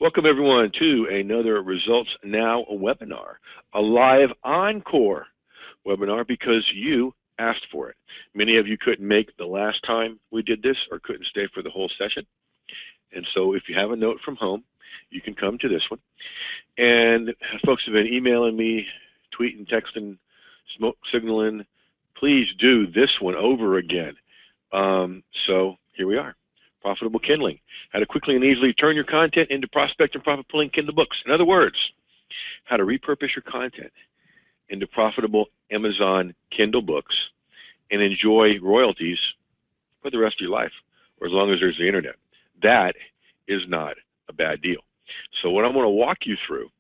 Welcome everyone to another Results Now webinar, a live encore webinar because you asked for it. Many of you couldn't make the last time we did this or couldn't stay for the whole session. And so if you have a note from home, you can come to this one. And folks have been emailing me, tweeting, texting, smoke signaling, please do this one over again. So here we are. Profitable Kindling, how to quickly and easily turn your content into prospect and profit pulling Kindle books. In other words, how to repurpose your content into profitable Amazon Kindle books and enjoy royalties for the rest of your life, or as long as there's the internet. That is not a bad deal. So what I'm going to walk you through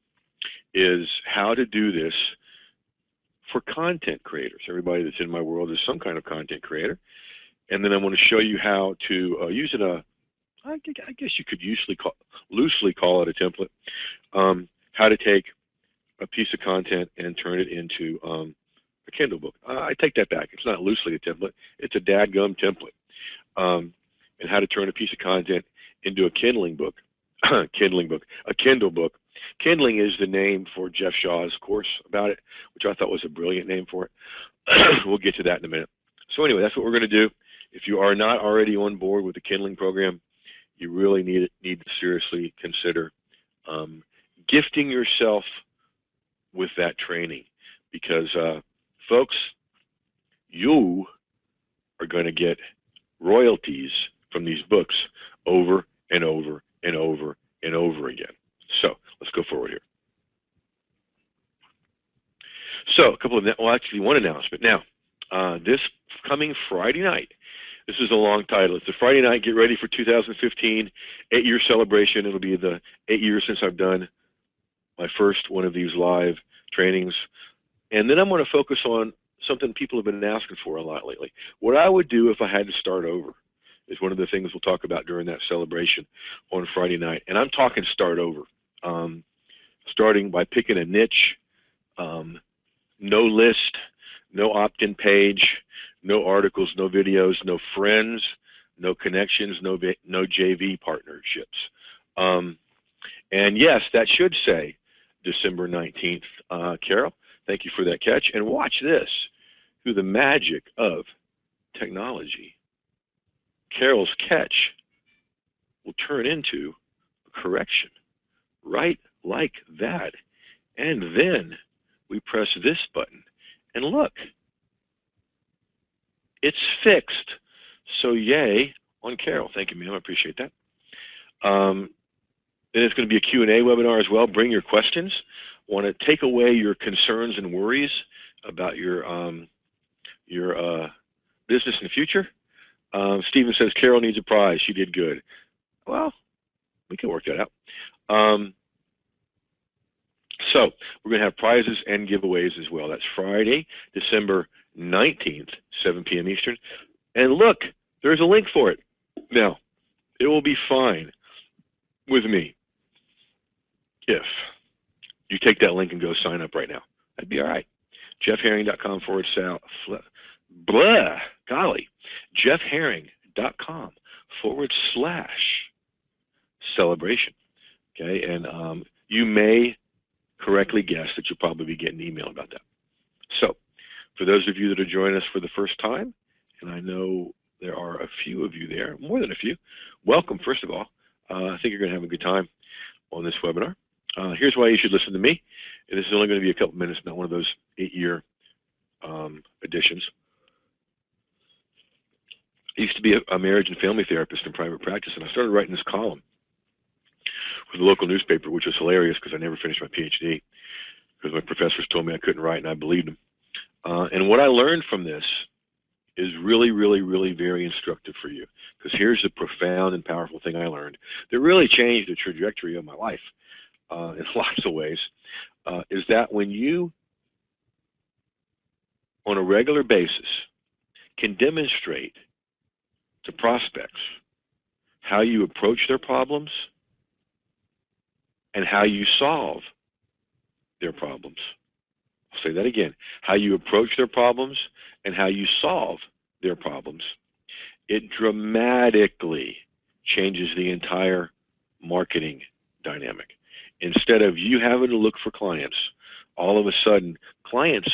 is how to do this for content creators. Everybody that's in my world is some kind of content creator. And then I'm going to show you how to use it I guess you could loosely call it a template, how to take a piece of content and turn it into a Kindle book. I take that back. It's not loosely a template. It's a dadgum template. And how to turn a piece of content into a Kindling book, a Kindle book. Kindling is the name for Jeff Shaw's course about it, which I thought was a brilliant name for it. We'll get to that in a minute. So anyway, that's what we're going to do. If you are not already on board with the Kindling program, you really need to seriously consider gifting yourself with that training, because folks, you are going to get royalties from these books over and over and over and over again. So let's go forward here. So a couple of, well, actually one announcement. Now, this coming Friday night, this is a long title. It's the Friday night Get Ready for 2015 8-year celebration. It'll be the 8 years since I've done my first one of these live trainings. And then I'm going to focus on something people have been asking for a lot lately. What I would do if I had to start over is one of the things we'll talk about during that celebration on Friday night. And I'm talking start over, starting by picking a niche, no list, no opt-in page, no articles, no videos, no friends, no connections, no JV partnerships. And yes, that should say December 19th. Carol, thank you for that catch. And watch this. Through the magic of technology, Carol's catch will turn into a correction, right like that. And then we press this button. And look, it's fixed. So yay on Carol. Thank you, ma'am. I appreciate that. Then it's going to be a Q&A webinar as well. Bring your questions. Want to take away your concerns and worries about your business in the future. Stephen says Carol needs a prize. She did good. Well, we can work that out. So we're going to have prizes and giveaways as well. That's Friday, December 19th, 7 p.m. Eastern. And look, there's a link for it. Now, it will be fine with me if you take that link and go sign up right now. That'd be all right. jeffherring.com jeffherring.com/celebration. Okay, and you may correctly guess that you'll probably be getting an email about that. So, for those of you that are joining us for the first time, and I know there are a few of you there, more than a few, welcome, first of all. I think you're going to have a good time on this webinar. Here's why you should listen to me. And this is only going to be a couple minutes, not one of those 8-year editions. I used to be a marriage and family therapist in private practice, and I started writing this column for the local newspaper, which was hilarious because I never finished my PhD because my professors told me I couldn't write, and I believed them. And what I learned from this is really, really, really very instructive for you, because here's the profound and powerful thing I learned that really changed the trajectory of my life in lots of ways, is that when you, on a regular basis, can demonstrate to prospects how you approach their problems and how you solve their problems. I'll say that again. How you approach their problems and how you solve their problems. It dramatically changes the entire marketing dynamic. Instead of you having to look for clients, all of a sudden, clients,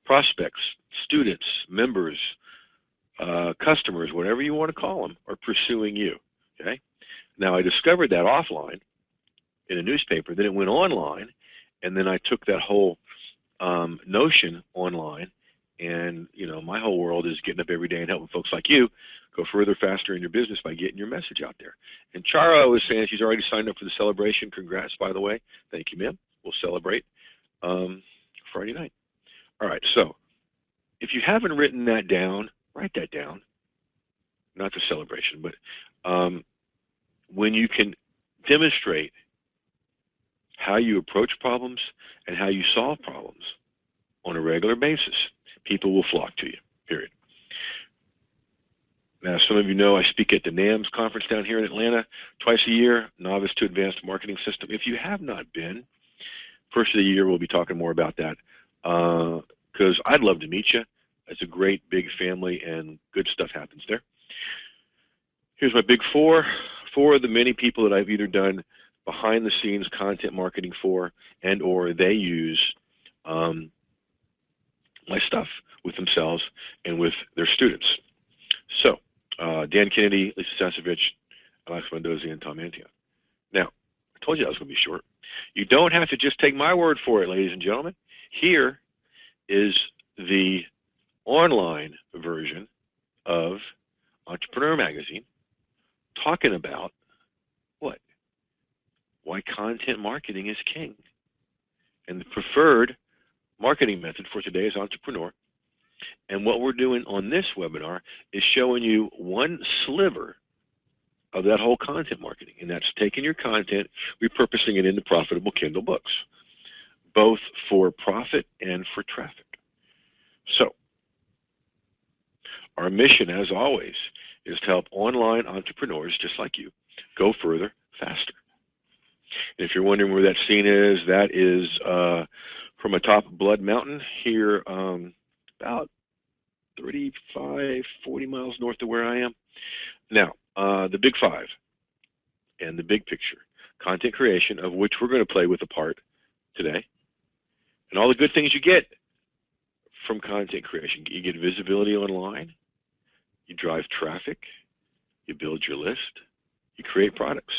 prospects, students, members, customers, whatever you want to call them, are pursuing you. Okay. Now, I discovered that offline in a newspaper. Then it went online, and then I took that whole notion online, and my whole world is getting up every day and helping folks like you go further, faster in your business by getting your message out there. And Charo is saying she's already signed up for the celebration. Congrats, by the way. Thank you, ma'am. We'll celebrate Friday night. All right, so if you haven't written that down, write that down. Not the celebration, but when you can demonstrate how you approach problems and how you solve problems on a regular basis, people will flock to you, period. Now, some of you know I speak at the NAMS conference down here in Atlanta twice a year, Novice to Advanced Marketing System. If you have not been, first of the year we'll be talking more about that because I'd love to meet you. It's a great big family and good stuff happens there. Here's my big four. Four of the many people that I've either done behind the scenes content marketing for and or they use my stuff with themselves and with their students. So, Dan Kennedy, Lisa Sasevich, Alex Mendoza, and Tom Antion. Now, I told you I was going to be short. You don't have to just take my word for it, ladies and gentlemen. Here is the online version of Entrepreneur Magazine talking about what? Why content marketing is king. And the preferred marketing method for today's entrepreneur. And what we're doing on this webinar is showing you one sliver of that whole content marketing, and that's taking your content, repurposing it into profitable Kindle books, both for profit and for traffic. So, our mission, as always, is to help online entrepreneurs just like you go further, faster. And if you're wondering where that scene is, that is from atop Blood Mountain here about 35, 40 miles north of where I am. Now, the big five and the big picture, content creation, of which we're going to play with a part today, and all the good things you get from content creation. You get visibility online, you drive traffic, you build your list, you create products.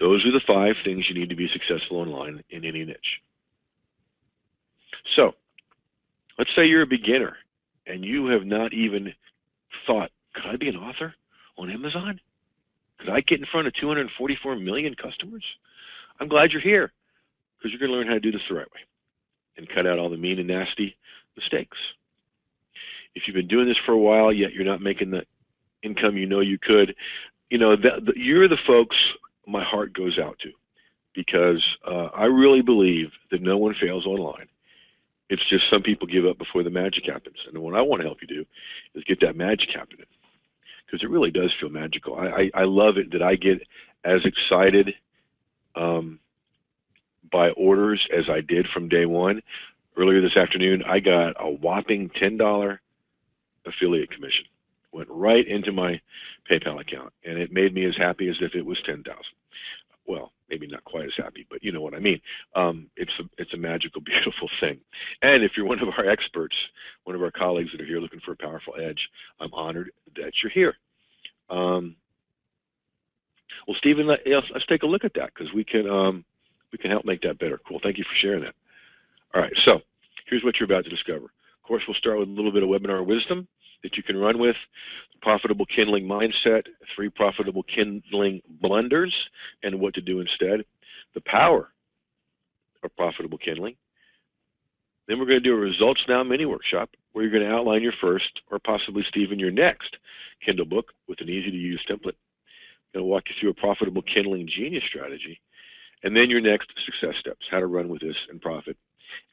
Those are the 5 things you need to be successful online in any niche. So, let's say you're a beginner and you have not even thought, could I be an author on Amazon? Could I get in front of 244 million customers? I'm glad you're here because you're going to learn how to do this the right way and cut out all the mean and nasty mistakes. If you've been doing this for a while, yet you're not making the income you know you could, you're the folks my heart goes out to because I really believe that no one fails online. It's just some people give up before the magic happens. And what I want to help you do is get that magic happening because it really does feel magical. I love it that I get as excited by orders as I did from day one. Earlier this afternoon, I got a whopping $10 affiliate commission. Went right into my PayPal account, and it made me as happy as if it was $10,000. Well, maybe not quite as happy, but you know what I mean. It's a magical, beautiful thing. And if you're one of our experts, one of our colleagues that are here looking for a powerful edge, I'm honored that you're here. Well, Stephen, let's take a look at that because we can help make that better. Cool. Thank you for sharing that. All right. So here's what you're about to discover. Of course, we'll start with a little bit of webinar wisdom that you can run with, the profitable Kindling mindset, 3 profitable Kindling blunders, and what to do instead, the power of profitable Kindling. Then we're going to do a Results Now mini workshop where you're going to outline your first, or possibly, Stephen, your next Kindle book with an easy-to-use template. I'm going to walk you through a profitable Kindling genius strategy, and then your next success steps, how to run with this and profit,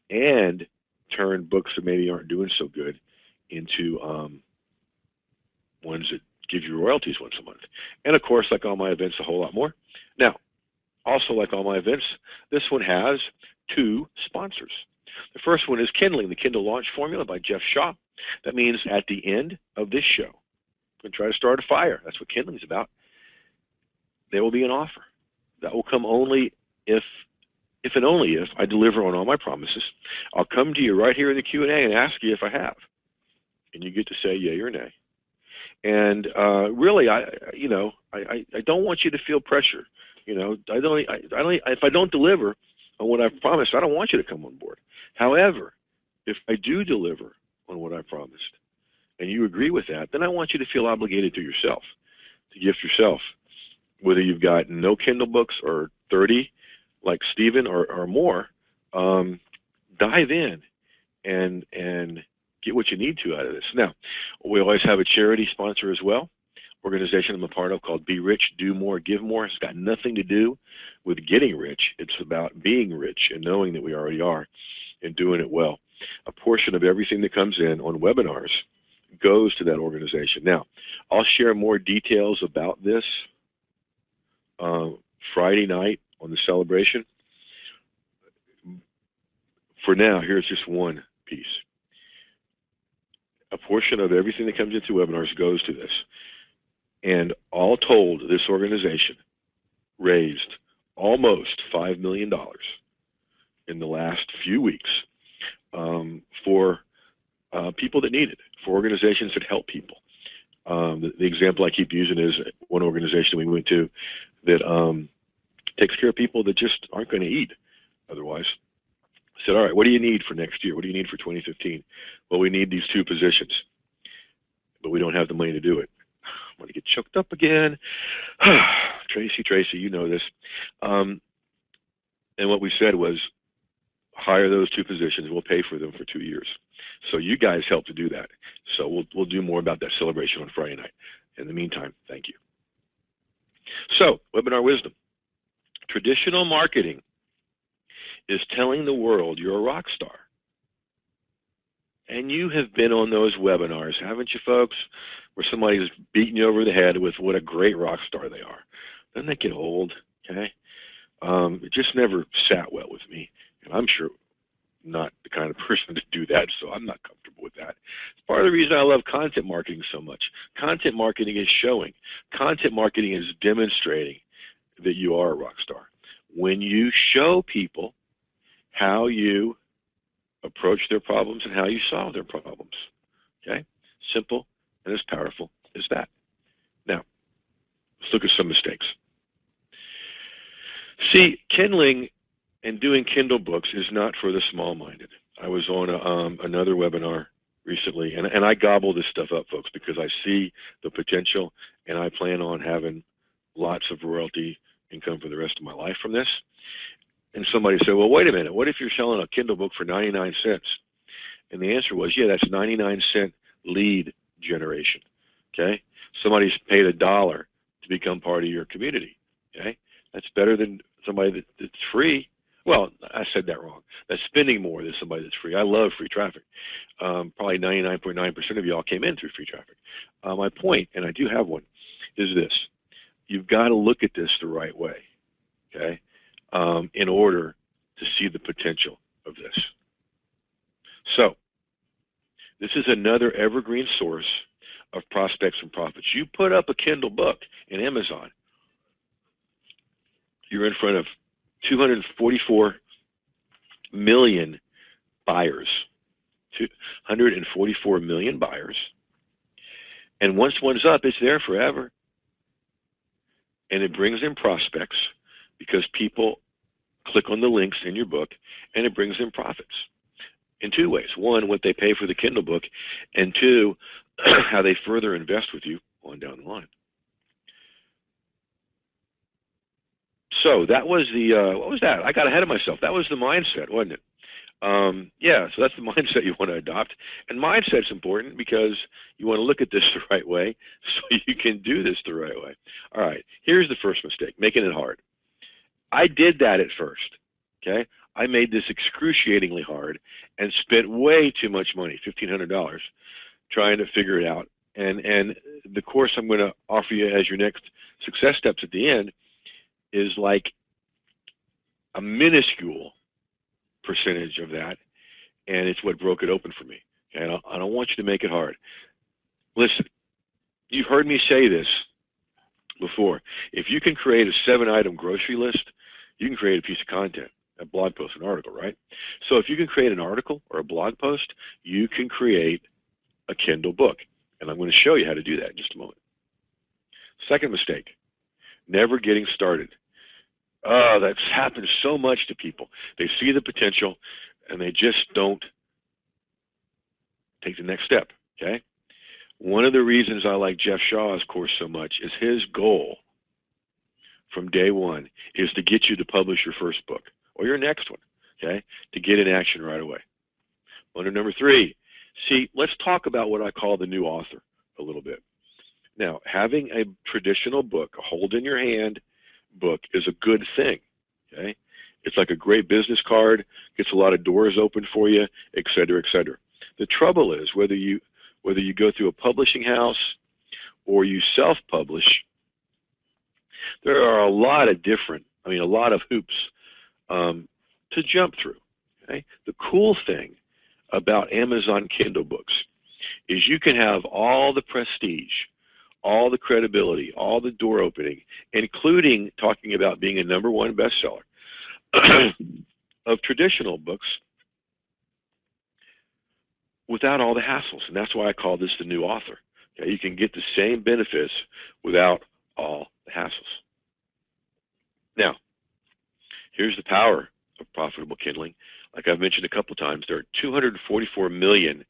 and turn books that maybe aren't doing so good into ones that give you royalties once a month. And of course, like all my events, a whole lot more. Now, also like all my events, this one has 2 sponsors. The first one is Kindling, the Kindle launch formula by Jeff Shaw. That means at the end of this show, I'm going to try to start a fire. That's what Kindling is about. There will be an offer that will come only if and only if I deliver on all my promises, I'll come to you right here in the Q&A and ask you if I have, and you get to say yay or nay. And really, I don't want you to feel pressure. If I don't deliver on what I've promised, I don't want you to come on board. However, if I do deliver on what I promised, and you agree with that, then I want you to feel obligated to yourself, to gift yourself, whether you've got no Kindle books or 30, like Stephen, or more. Dive in and get what you need to out of this. Now, we always have a charity sponsor as well, organization I'm a part of called Be Rich, Do More, Give More. It's got nothing to do with getting rich. It's about being rich and knowing that we already are and doing it well. A portion of everything that comes in on webinars goes to that organization. Now, I'll share more details about this Friday night on the celebration. For now, here's just one piece. A portion of everything that comes into webinars goes to this. And all told, this organization raised almost $5 million in the last few weeks for people that need it, for organizations that help people. The example I keep using is one organization we went to that takes care of people that just aren't going to eat otherwise. I said, all right, what do you need for next year? What do you need for 2015? Well, we need these 2 positions, but we don't have the money to do it. I'm going to get choked up again. Tracy, you know this. And what we said was, hire those 2 positions. We'll pay for them for 2 years. So you guys help to do that. So we'll do more about that celebration on Friday night. In the meantime, thank you. So, webinar wisdom. Traditional marketing is telling the world you're a rock star. And you have been on those webinars, haven't you, folks, where somebody's beating you over the head with what a great rock star they are. Doesn't that get old? Okay. It just never sat well with me, and I'm sure not the kind of person to do that, so I'm not comfortable with that. It's part of the reason I love content marketing so much. Content marketing is showing. Content marketing is demonstrating that you are a rock star. When you show people how you approach their problems and how you solve their problems. Okay? Simple and as powerful as that. Now, let's look at some mistakes. See, Kindling and doing Kindle books is not for the small-minded. I was on another webinar recently, and I gobble this stuff up, folks, because I see the potential, and I plan on having lots of royalty income for the rest of my life from this. And somebody said, well, wait a minute, what if you're selling a Kindle book for 99 cents? And the answer was, yeah, that's 99-cent lead generation, okay? Somebody's paid $1 to become part of your community, okay? That's better than somebody that's free. Well, I said that wrong. That's spending more than somebody that's free. I love free traffic. Probably 99.9% of y'all came in through free traffic. My point, and I do have one, is this. You've got to look at this the right way, okay? In order to see the potential of this. So, this is another evergreen source of prospects and profits. You put up a Kindle book in Amazon, you're in front of 244 million buyers. 244 million buyers. And once one's up, it's there forever. And it brings in prospects because people click on the links in your book, and it brings in profits in 2 ways. 1, what they pay for the Kindle book, and 2, how they further invest with you on down the line. So that was the, what was that? I got ahead of myself. That was the mindset, wasn't it? Yeah, so that's the mindset you want to adopt. And mindset's important because you want to look at this the right way so you can do this the right way. All right, here's the first mistake, making it hard. I did that at first, okay? I made this excruciatingly hard and spent way too much money, $1,500, trying to figure it out. And the course I'm going to offer you as your next success steps at the end is like a minuscule percentage of that, and it's what broke it open for me. And I don't want you to make it hard. Listen, you've heard me say this before. If you can create a 7-item grocery list, you can create a piece of content, a blog post, an article, right? So if you can create an article or a blog post, you can create a Kindle book. And I'm going to show you how to do that in just a moment. Second mistake, never getting started. Oh, that's happened so much to people. They see the potential and they just don't take the next step, okay? One of the reasons I like Jeff Shaw's course so much is his goal from day one is to get you to publish your first book or your next one, okay, to get in action right away. Wonder number 3, see, let's talk about what I call the new author a little bit. Now, having a traditional book, a hold in your hand book, is a good thing, okay? It's like a great business card, gets a lot of doors open for you, et cetera, et cetera. The trouble is whether you go through a publishing house or you self-publish, there are a lot of hoops to jump through, okay? The cool thing about Amazon Kindle books is you can have all the prestige, all the credibility, all the door opening, including talking about being a #1 bestseller of traditional books without all the hassles. And that's why I call this the new author. Okay? You can get the same benefits without all the hassles. Now, here's the power of profitable Kindling. Like I've mentioned a couple times, there are 244 million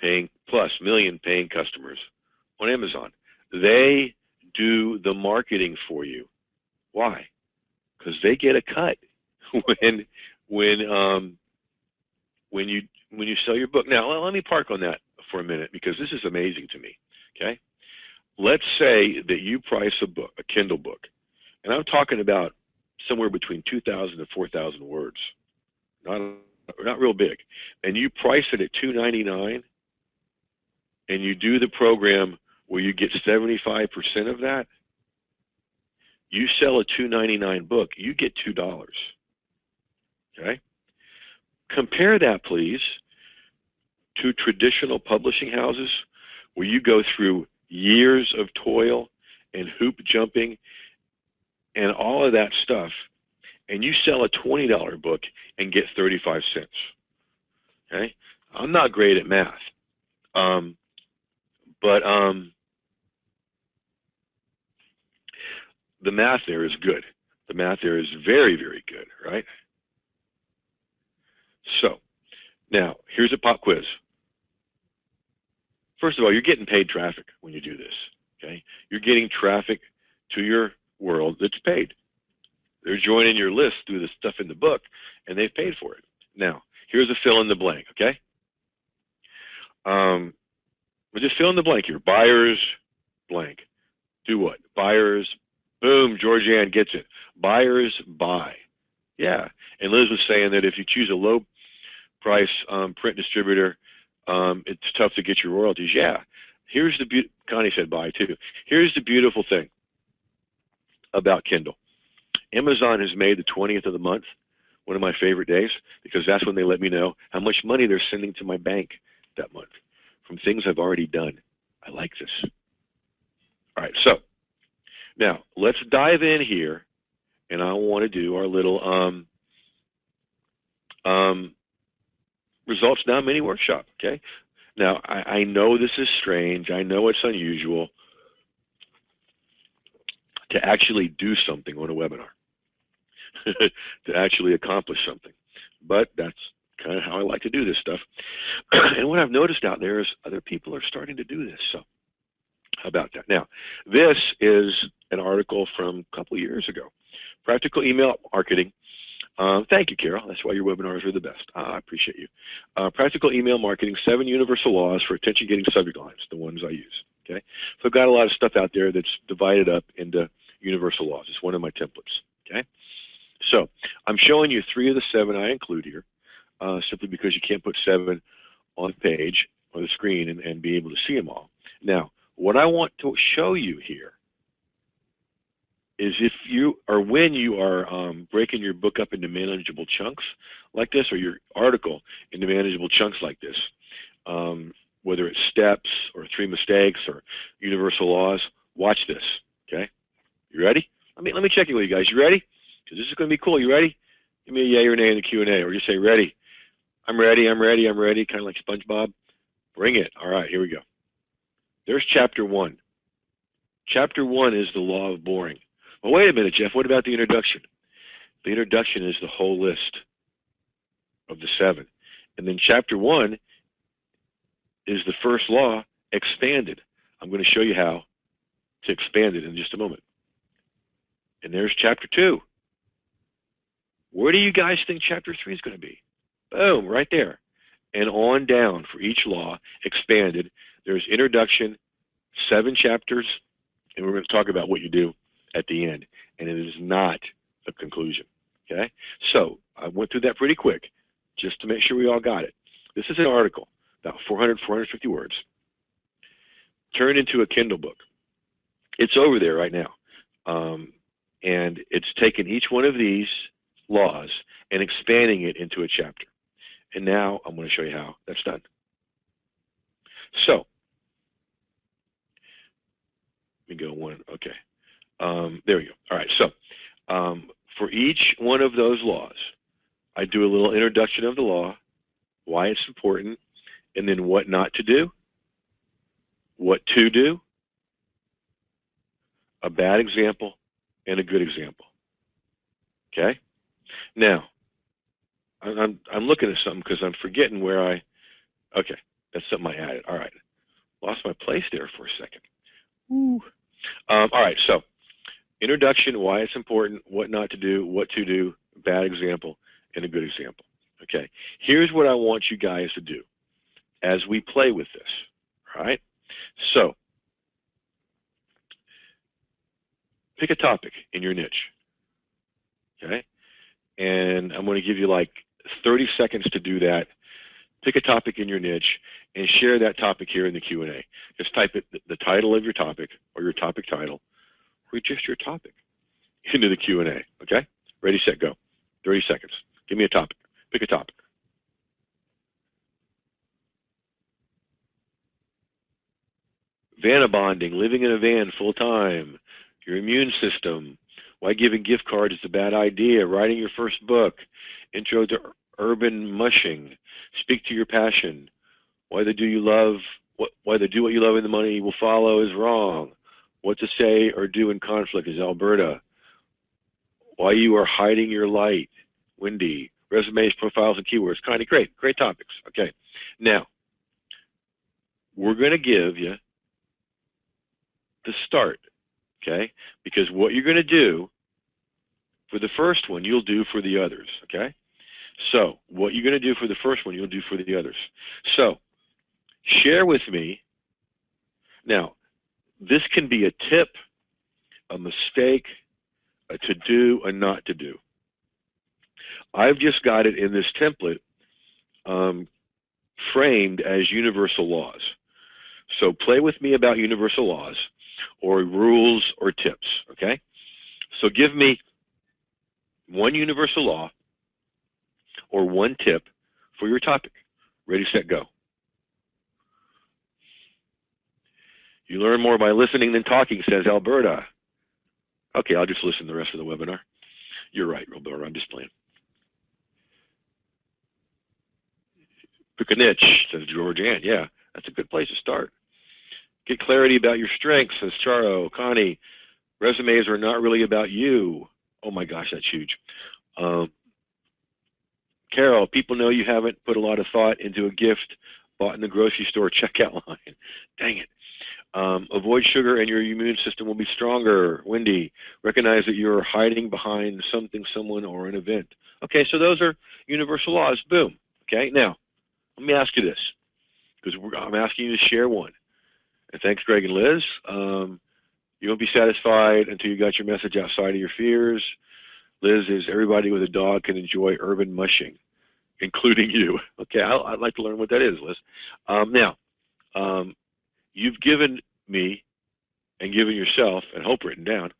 paying customers on Amazon. They do the marketing for you. Why? Because they get a cut when you sell your book. Now, let me park on that for a minute because this is amazing to me. Okay, let's say that you price a book, a Kindle book, and I'm talking about somewhere between 2,000 and 4,000 words, not real big, and you price it at $2.99, and you do the program where you get 75% of that. You sell a $2.99 book, you get $2. Okay? Compare that, please, to traditional publishing houses where you go through years of toil and hoop jumping and all of that stuff, and you sell a $20 book and get 35 cents. Okay? I'm not great at math, but the math there is good. The math there is very, very good, right? So, now, here's a pop quiz. First of all, you're getting paid traffic when you do this, okay? You're getting traffic to your world that's paid. They're joining your list through the stuff in the book, and they've paid for it. Now, here's a fill in the blank, okay? We'll just fill in the blank here. Buyers, blank. Do what? Buyers, boom, Georgianne gets it. Buyers buy. Yeah, and Liz was saying that if you choose a low price print distributor, it's tough to get your royalties. Yeah, here's the Connie said buy too. Here's the beautiful thing about Kindle. Amazon has made the 20th of the month one of my favorite days because that's when they let me know how much money they're sending to my bank that month from things I've already done. I like this. All right, so now let's dive in here, and I want to do our little Results Now mini workshop. Okay. Now I know this is strange. I know it's unusual to actually do something on a webinar, to actually accomplish something. But that's kind of how I like to do this stuff. And what I've noticed out there is other people are starting to do this. So how about that? Now, this is an article from a couple of years ago. Practical Email Marketing. Thank you, Carol. That's why your webinars are the best. I appreciate you. Practical Email Marketing, 7 Universal Laws for Attention-Getting Subject Lines, the ones I use. Okay, so I've got a lot of stuff out there that's divided up into universal laws. It's one of my templates. Okay, so I'm showing you 3 of the 7 I include here, simply because you can't put 7 on the page or the screen and be able to see them all. Now, what I want to show you here is if you or when you are breaking your book up into manageable chunks like this, or your article into manageable chunks like this, whether it's steps or 3 mistakes or universal laws, watch this. Okay, you ready? Let me check in with you guys. You ready? because this is going to be cool. You ready? Give me a yay or nay in the Q&A, or just say ready. I'm ready, I'm ready, I'm ready, kind of like SpongeBob. Bring it. All right, here we go. There's chapter 1. Chapter 1 is the law of boring. Well, wait a minute, Jeff. What about the introduction? The introduction is the whole list of the 7. And then chapter 1 is the first law expanded. I'm going to show you how to expand it in just a moment. And there's chapter 2. Where do you guys think chapter 3 is going to be? Boom, right there. And on down for each law, expanded. There's introduction, 7 chapters, and we're going to talk about what you do at the end. And it is not a conclusion. Okay? So I went through that pretty quick just to make sure we all got it. This is an article, about 400, 450 words, turned into a Kindle book. It's over there right now. And it's taken each one of these laws and expanding it into a chapter. And now I'm going to show you how that's done. So, let me go one. Okay. There we go. All right. So, for each one of those laws, I do a little introduction of the law, why it's important, and then what not to do, what to do, a bad example, and a good example. Okay? Now, I'm looking at something because I'm forgetting where okay, that's something I added. All right. Lost my place there for a second. Woo. All right, so introduction, why it's important, what not to do, what to do, bad example, and a good example. Okay, here's what I want you guys to do as we play with this. All right, so pick a topic in your niche. Okay, and I'm going to give you like 30 seconds to do that. Pick a topic in your niche and share that topic here in the Q&A. Just type it, the title of your topic or your topic title, or just your topic into the Q&A. Okay? Ready, set, go. 30 seconds. Give me a topic. Pick a topic. Vanabonding, living in a van full time, your immune system, why giving gift cards is a bad idea, writing your first book, intro to urban mushing, speak to your passion, why the do what you love and the money will follow is wrong, what to say or do in conflict is Alberta, why you are hiding your light, Wendy, resumes, profiles, and keywords. Kind of great topics. Okay, now we're going to give you the start, okay, because what you're going to do for the first one, you'll do for the others, okay? So what you're going to do for the first one, you'll do for the others. So share with me. Now, this can be a tip, a mistake, a to-do, a not to do. I've just got it in this template framed as universal laws. So play with me about universal laws or rules or tips, okay? So give me one universal law or one tip for your topic. Ready, set, go. You learn more by listening than talking, says Alberta. Okay, I'll just listen to the rest of the webinar. You're right, Roberta, I'm just playing. Pick a niche, says Georgianne. Yeah, that's a good place to start. Get clarity about your strengths, says Charo. Connie, resumes are not really about you. Oh my gosh, that's huge. Carol, people know you haven't put a lot of thought into a gift bought in the grocery store checkout line. Dang it. Avoid sugar and your immune system will be stronger. Wendy, recognize that you're hiding behind something, someone, or an event. Okay, so those are universal laws. Boom. Okay, now, let me ask you this, because I'm asking you to share one. And thanks, Greg and Liz. You won't be satisfied until you got your message outside of your fears. Liz is everybody with a dog can enjoy urban mushing, including you. Okay, I'd like to learn what that is, Liz. Now, you've given me and given yourself, and hope written down,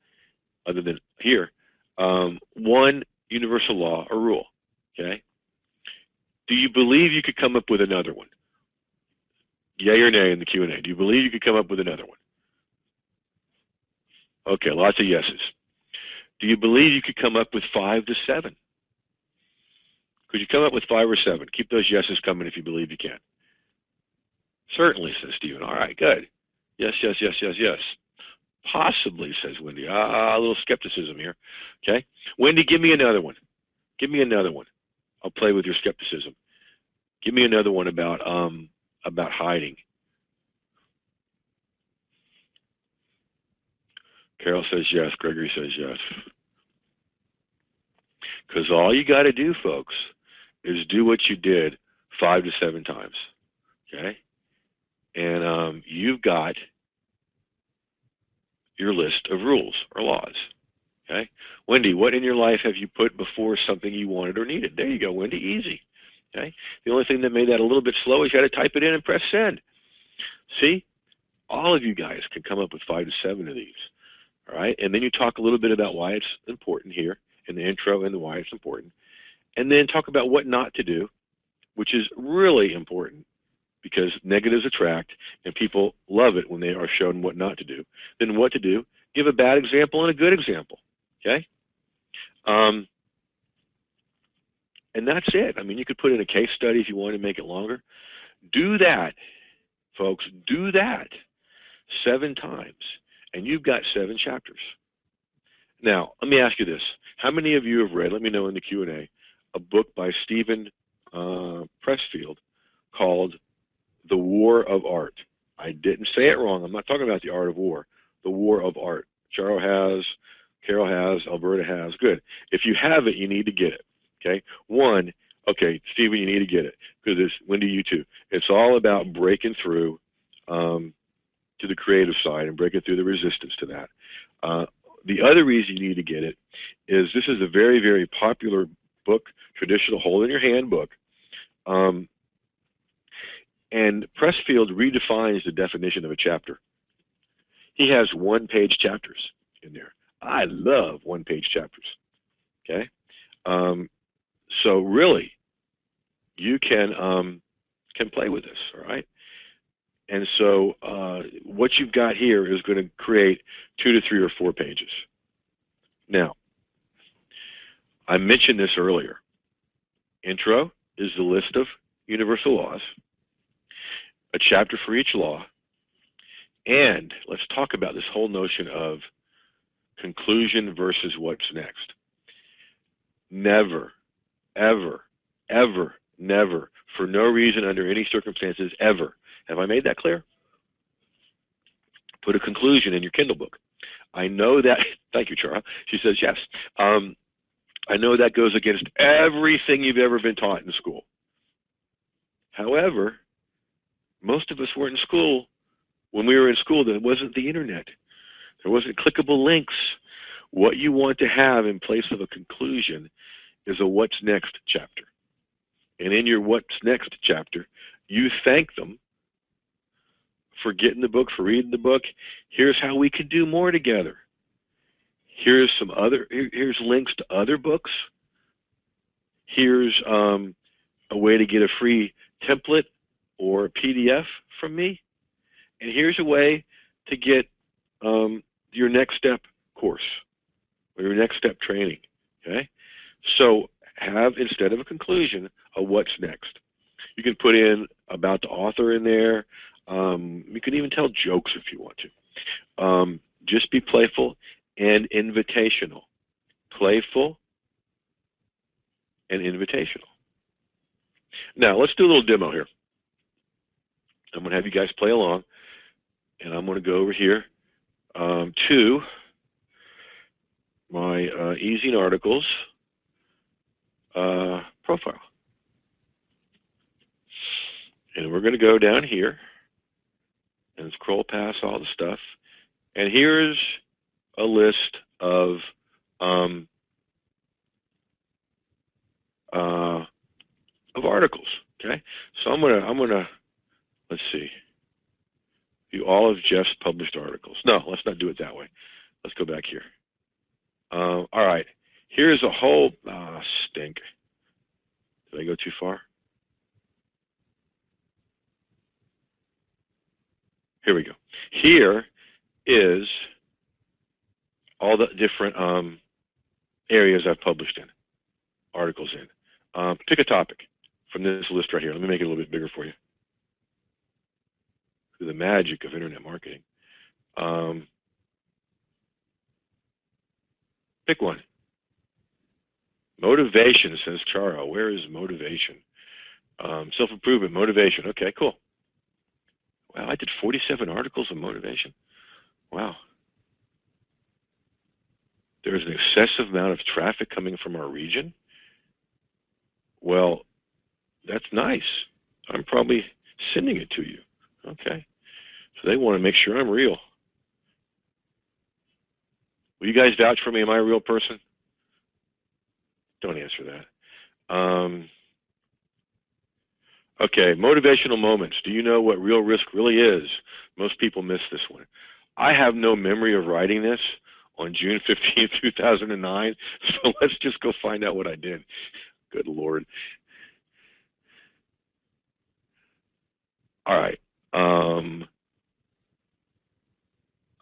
other than here, one universal law or rule, okay? Do you believe you could come up with another one? Yay or nay in the Q&A. Do you believe you could come up with another one? Okay, lots of yeses. Do you believe you could come up with 5 to 7? Could you come up with 5 or 7? Keep those yeses coming if you believe you can. Certainly, says Stephen. All right, good. Yes, yes, yes, yes, yes. Possibly, says Wendy. A little skepticism here. Okay. Wendy, give me another one. Give me another one. I'll play with your skepticism. Give me another one about hiding. Carol says yes. Gregory says yes. Because all you got to do, folks, is do what you did 5 to 7 times. Okay? And you've got your list of rules or laws. Okay? Wendy, what in your life have you put before something you wanted or needed? There you go, Wendy. Easy. Okay? The only thing that made that a little bit slow is you had to type it in and press send. See? All of you guys can come up with 5 to 7 of these. All right? And then you talk a little bit about why it's important here in the intro and why it's important. And then talk about what not to do, which is really important because negatives attract and people love it when they are shown what not to do. Then what to do, give a bad example and a good example. Okay? And that's it. I mean, you could put in a case study if you want to make it longer. Do that, folks. Do that 7 times, and you've got 7 chapters. Now, let me ask you this. How many of you have read, let me know in the Q&A, a book by Stephen Pressfield called The War of Art? I didn't say it wrong. I'm not talking about the art of war. The War of Art. Charo has, Carol has, Alberta has. Good. If you have it, you need to get it. Okay? One, okay, Stephen, you need to get it because it's Wendy, you too. It's all about breaking through to the creative side and breaking through the resistance to that. The other reason you need to get it is this is a very, very popular book, traditional hold-in-your-hand book. And Pressfield redefines the definition of a chapter. He has 1-page chapters in there. I love 1-page chapters. Okay? So really, you can play with this, all right? And so what you've got here is going to create 2 to 3 or 4 pages. Now, I mentioned this earlier. Intro is the list of universal laws, a chapter for each law, and let's talk about this whole notion of conclusion versus what's next. Never, ever, ever, never, for no reason, under any circumstances, ever. Have I made that clear? Put a conclusion in your Kindle book. I know that, thank you, Chara. She says yes. I know that goes against everything you've ever been taught in school. However, most of us weren't in school. When we were in school, there wasn't the internet. There wasn't clickable links. What you want to have in place of a conclusion is a what's next chapter. And in your what's next chapter, you thank them for getting the book, for reading the book. Here's how we can do more together. Here's links to other books. Here's a way to get a free template or a PDF from me. And here's a way to get your next step course or your next step training. Okay? So have, instead of a conclusion, a what's next. You can put in about the author in there. You can even tell jokes if you want to. Just be playful and invitational. Playful and invitational. Now, let's do a little demo here. I'm going to have you guys play along, and I'm going to go over here to my Easy Articles profile. And we're going to go down here and scroll past all the stuff. And here's a list of articles. Okay, so I'm gonna let's see. View all of Jeff's published articles. No, let's not do it that way. Let's go back here. All right, here's a whole stink. Did I go too far? Here we go. Here is all the different areas I've published in, articles in. Pick a topic from this list right here. Let me make it a little bit bigger for you. Through the magic of internet marketing. Pick one. Motivation, says Charo. Where is motivation? Self-improvement, motivation. Okay, cool. Wow, I did 47 articles on motivation. Wow. There's an excessive amount of traffic coming from our region. Well, that's nice. I'm probably sending it to you. Okay. So they want to make sure I'm real. Will you guys vouch for me? Am I a real person? Don't answer that. Okay, motivational moments. Do you know what real risk really is? Most people miss this one. I have no memory of writing this on June 15th, 2009, so let's just go find out what I did. Good Lord. All right.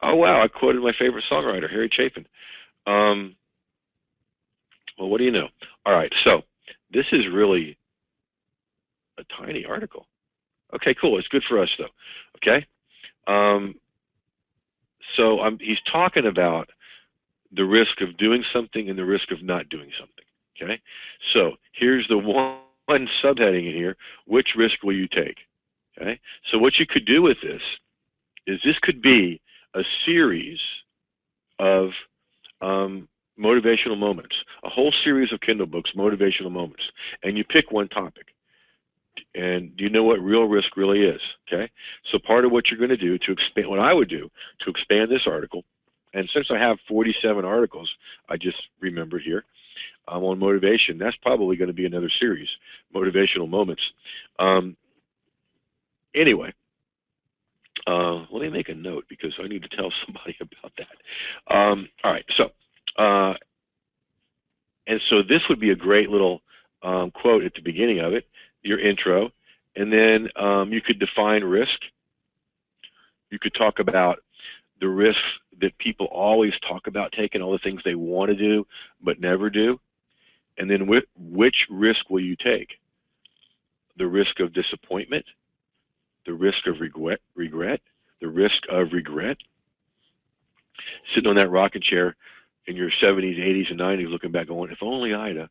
Oh, wow, I quoted my favorite songwriter, Harry Chapin. Well, what do you know? All right, so this is really a tiny article. Okay, cool. It's good for us, though. Okay? He's talking about the risk of doing something and the risk of not doing something. Okay? So here's the one subheading in here. Which risk will you take? Okay? So what you could do with this is this could be a series of motivational moments, a whole series of Kindle books, motivational moments, and you pick one topic. And do you know what real risk really is? Okay, so part of what you're going to do to expand, what I would do to expand this article, and since I have 47 articles, I just remembered here on motivation, that's probably going to be another series, motivational moments. Anyway, let me make a note because I need to tell somebody about that. All right, so and so this would be a great little quote at the beginning of it, your intro, and then you could define risk. You could talk about the risks that people always talk about taking, all the things they want to do but never do, and then which risk will you take? The risk of disappointment, the risk of regret, the risk of regret, sitting on that rocking chair in your 70s, 80s, and 90s looking back going, if only I'd have,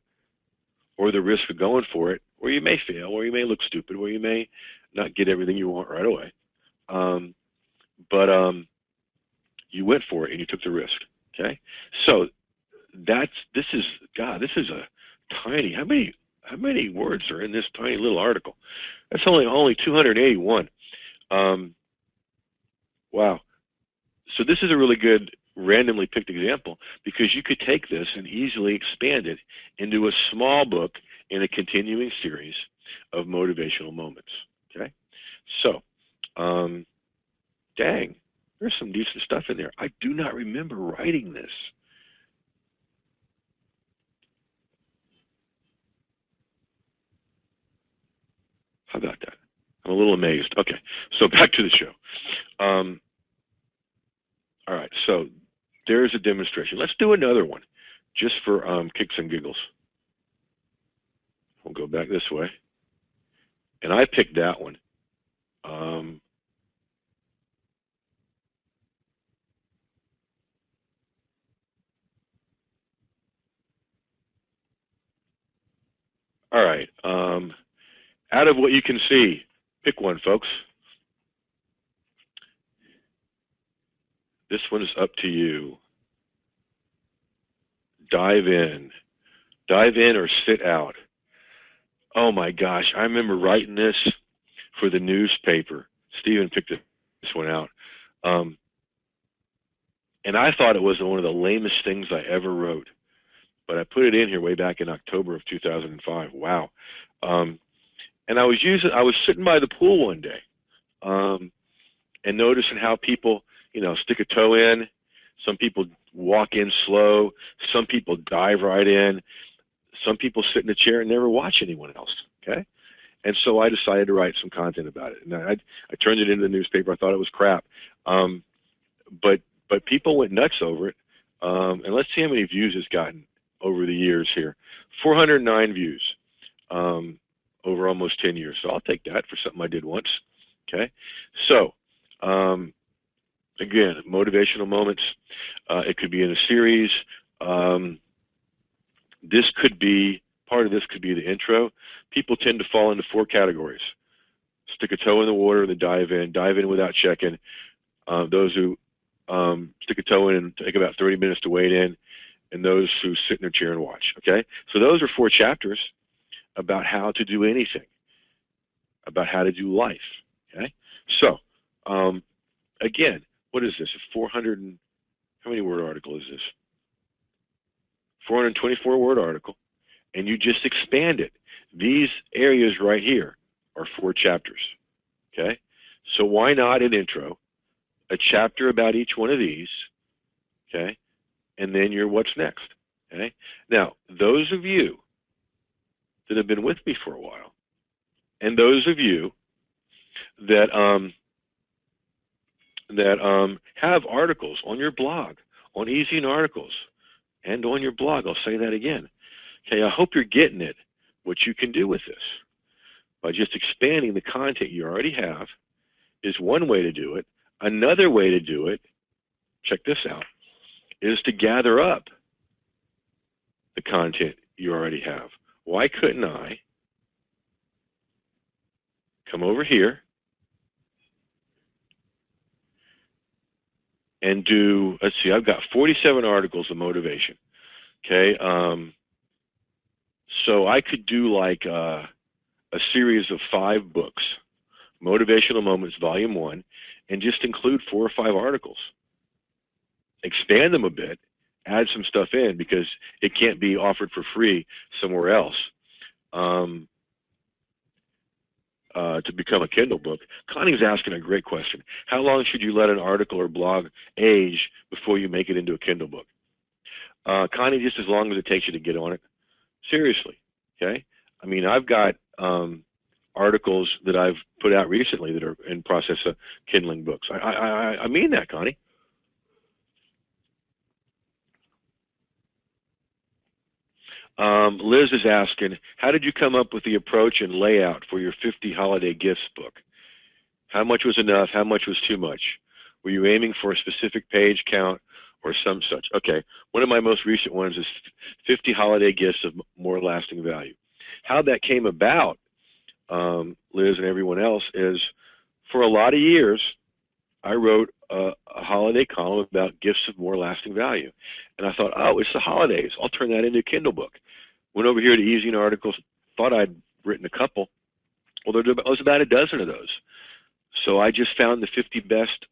or the risk of going for it, where you may fail, or you may look stupid, where you may not get everything you want right away. But you went for it and you took the risk. Okay, so this is a tiny. How many words are in this tiny little article? That's only 281. Wow. So this is a really good randomly picked example because you could take this and easily expand it into a small book in a continuing series of motivational moments. Okay, so dang, there's some decent stuff in there. I do not remember writing this. How about that? I'm a little amazed. Okay, so back to the show. All right, so there's a demonstration. Let's do another one just for kicks and giggles. We'll go back this way. And I picked that one. All right. Out of what you can see, pick one, folks. This one is up to you. Dive in. Dive in or sit out. Oh my gosh, I remember writing this for the newspaper. Stephen picked this one out. And I thought it was one of the lamest things I ever wrote. But I put it in here way back in October of 2005. Wow. And I was sitting by the pool one day and noticing how people, stick a toe in. Some people walk in slow. Some people dive right in. Some people sit in a chair and never watch anyone else. Okay, and so I decided to write some content about it. And I turned it into the newspaper. I thought it was crap, but people went nuts over it. And let's see how many views it's gotten. over the years here. 409 views over almost 10 years. So I'll take that for something I did once. Okay, so again, motivational moments. It could be in a series. This could be, part of this could be the intro. People tend to fall into 4 categories. Stick a toe in the water and then dive in without checking. Those who stick a toe in and take about 30 minutes to wade in, and those who sit in their chair and watch. Okay, so those are 4 chapters about how to do anything, about how to do life. Okay, so again, what is this? A 400 and how many word article is this? 424 word article, and you just expand it. These areas right here are 4 chapters. Okay, so why not an intro, a chapter about each one of these, okay, and then your what's next. Okay, now those of you that have been with me for a while, and those of you that have articles on your blog, on Easy in Articles, and on your blog, I'll say that again. Okay, I hope you're getting it, what you can do with this. By just expanding the content you already have is one way to do it. Another way to do it, check this out, is to gather up the content you already have. Why couldn't I come over here and do, let's see, I've got 47 articles of motivation. Okay, so I could do like a series of 5 books, Motivational Moments Volume 1, and just include 4 or 5 articles. Expand them a bit, add some stuff in because it can't be offered for free somewhere else to become a Kindle book. Connie's asking a great question. How long should you let an article or blog age before you make it into a Kindle book? Connie, just as long as it takes you to get on it. Seriously, okay? I mean, I've got articles that I've put out recently that are in process of Kindling books. I mean that, Connie. Liz is asking, how did you come up with the approach and layout for your 50 holiday gifts book? How much was enough? How much was too much? Were you aiming for a specific page count or some such? Okay, one of my most recent ones is 50 holiday gifts of more lasting value. How that came about, Liz and everyone else, is for a lot of years, I wrote a holiday column about gifts of more lasting value. And I thought, oh, it's the holidays. I'll turn that into a Kindle book. Went over here to Easy in Articles, thought I'd written a couple. Well, there was about a dozen of those. So I just found the 50 best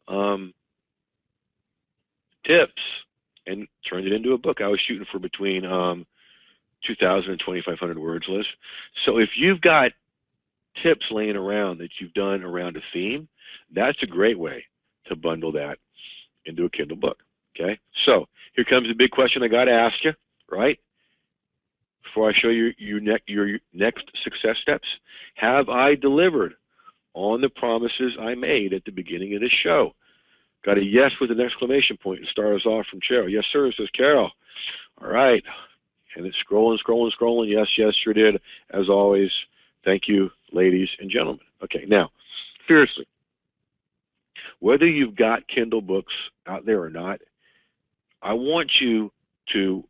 tips and turned it into a book. I was shooting for between 2,000 and 2,500 words, Liz. So if you've got tips laying around that you've done around a theme, that's a great way to bundle that into a Kindle book. Okay, so here comes the big question I got to ask you, right? Before I show you your next success steps, have I delivered on the promises I made at the beginning of this show? Got a yes with an exclamation point and stars off from Cheryl. Yes, sir, says Carol. All right, and it's scrolling, scrolling, scrolling. Yes, yes, sure did. As always, thank you, ladies and gentlemen. Okay, now, seriously, whether you've got Kindle books out there or not, I want you to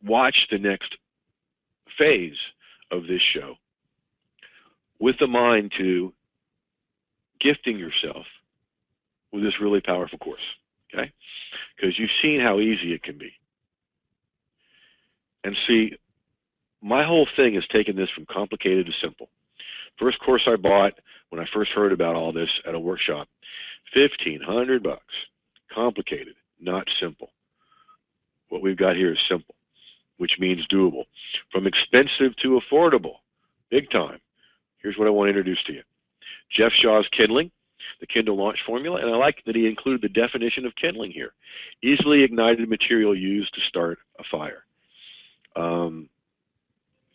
watch the next phase of this show with a mind to gifting yourself with this really powerful course, okay? Because you've seen how easy it can be. And see, my whole thing is taking this from complicated to simple. First course I bought when I first heard about all this at a workshop, $1,500. Complicated, not simple. What we've got here is simple, which means doable. From expensive to affordable, big time. Here's what I want to introduce to you. Jeff Shaw's Kindling, the Kindle launch formula, and I like that he included the definition of kindling here. Easily ignited material used to start a fire.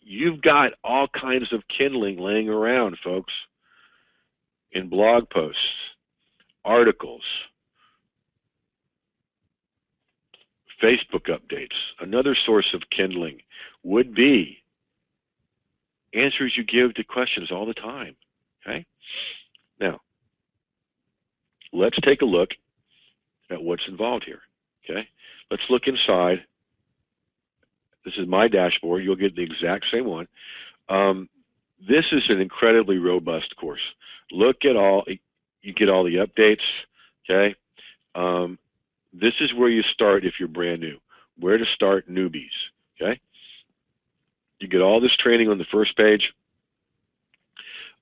You've got all kinds of kindling laying around, folks, in blog posts, articles, Facebook updates. Another source of kindling would be answers you give to questions all the time. Okay? Now, let's take a look at what's involved here. Okay? Let's look inside. This is my dashboard. You'll get the exact same one. This is an incredibly robust course. Look at all, you get all the updates. Okay? This is where you start if you're brand new. Where to start newbies. Okay? You get all this training on the first page.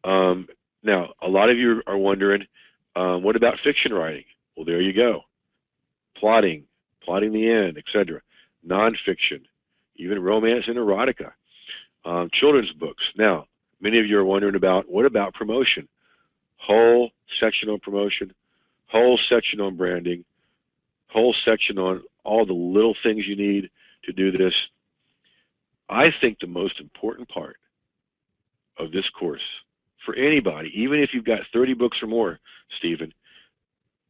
Now, a lot of you are wondering, what about fiction writing? Well, there you go. Plotting the end, etc. Nonfiction, even romance and erotica. Children's books. Now, many of you are wondering about, what about promotion? Whole section on promotion, whole section on branding, whole section on all the little things you need to do this. I think the most important part of this course for anybody, even if you've got 30 books or more, Stephen,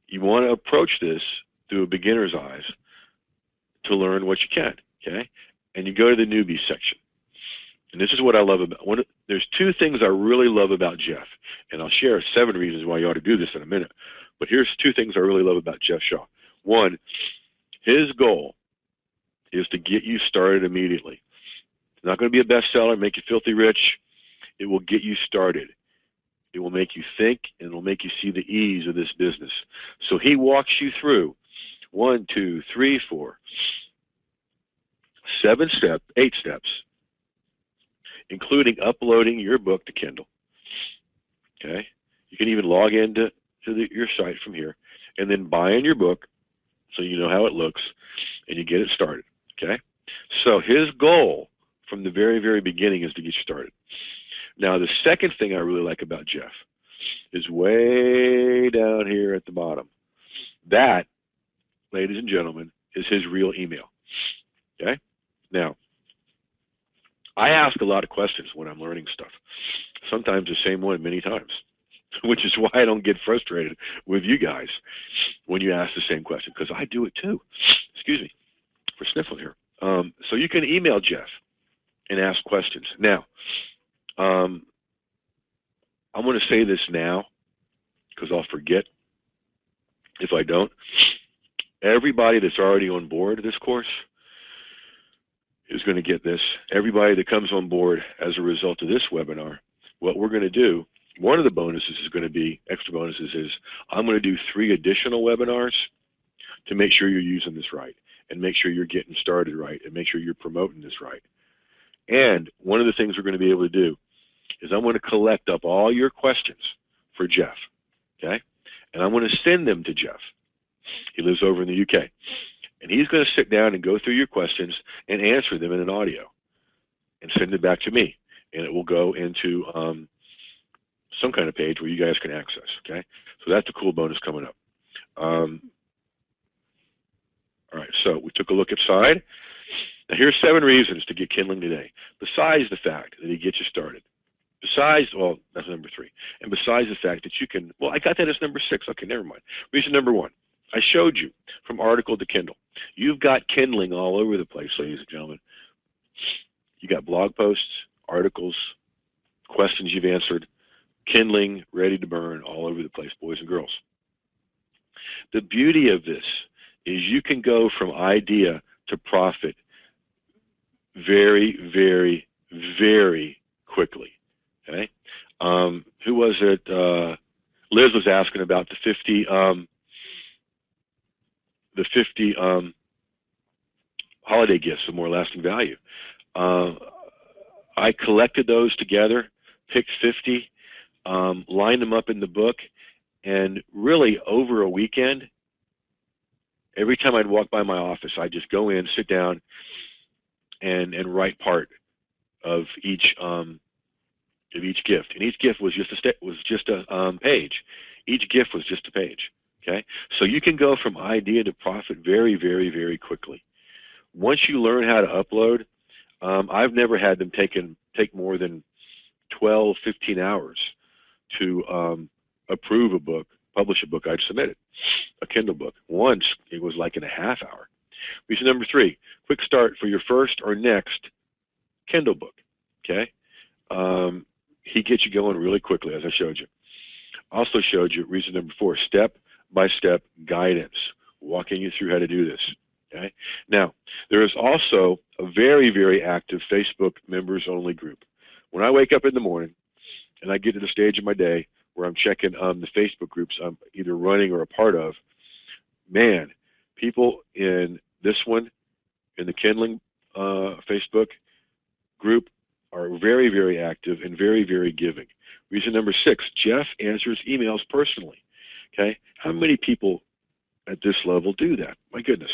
you want to approach this through a beginner's eyes to learn what you can, okay? And you go to the newbie section. And this is what I love about, there's two things I really love about Jeff, and I'll share 7 reasons why you ought to do this in a minute. But here's 2 things I really love about Jeff Shaw. One, his goal is to get you started immediately. It's not going to be a bestseller, make you filthy rich. It will get you started. It will make you think, and it will make you see the ease of this business. So he walks you through 1, 2, 3, 4, 7 steps, 8 steps, including uploading your book to Kindle. Okay, you can even log into your site from here, and then buying your book, so you know how it looks, and you get it started. Okay, so his goal from the very, very beginning is to get you started. Now, the second thing I really like about Jeff is way down here at the bottom. That, ladies and gentlemen, is his real email. Okay? Now, I ask a lot of questions when I'm learning stuff. Sometimes the same one many times, which is why I don't get frustrated with you guys when you ask the same question, because I do it too. Excuse me for sniffling here. So you can email Jeff and ask questions. Now, I'm going to say this now because I'll forget if I don't. Everybody that's already on board this course is going to get this. Everybody that comes on board as a result of this webinar, what we're going to do, one of the bonuses is going to be, extra bonuses is, I'm going to do 3 additional webinars to make sure you're using this right, and make sure you're getting started right, and make sure you're promoting this right. And one of the things we're going to be able to do is I'm going to collect up all your questions for Jeff, okay? And I'm going to send them to Jeff. He lives over in the UK. And he's going to sit down and go through your questions and answer them in an audio and send it back to me. And it will go into some kind of page where you guys can access, okay? So that's a cool bonus coming up. All right, so we took a look inside. Now here's 7 reasons to get Kindling today, besides the fact that he gets you started. Besides, well, that's number 3. And besides the fact that you can, well, I got that as number 6. Okay, never mind. Reason number 1, I showed you from article to Kindle. You've got Kindling all over the place, ladies and gentlemen. You got blog posts, articles, questions you've answered, Kindling ready to burn all over the place, boys and girls. The beauty of this is you can go from idea to profit very, very, very quickly. Okay, who was it? Liz was asking about the 50 holiday gifts of more lasting value. I collected those together, picked 50, lined them up in the book, and really over a weekend, every time I'd walk by my office, I'd just go in, sit down, and write part of each gift. And each gift was just a page. Each gift was just a page. Okay, so you can go from idea to profit very, very, very quickly. Once you learn how to upload, I've never had them take more than 12, 15 hours to approve a book, publish a book I'd submitted, a Kindle book. Once it was like in a half hour. Reason number 3, quick start for your first or next Kindle book. Okay, he gets you going really quickly, as I showed you. Also showed you reason number 4, step-by-step guidance, walking you through how to do this. Okay. Now, there is also a very, very active Facebook members-only group. When I wake up in the morning and I get to the stage of my day where I'm checking the Facebook groups I'm either running or a part of, man, people in this one, in the Kindling Facebook group, are very, very active and very, very giving. Reason number 6, Jeff answers emails personally. Okay, how many people at this level do that? My goodness.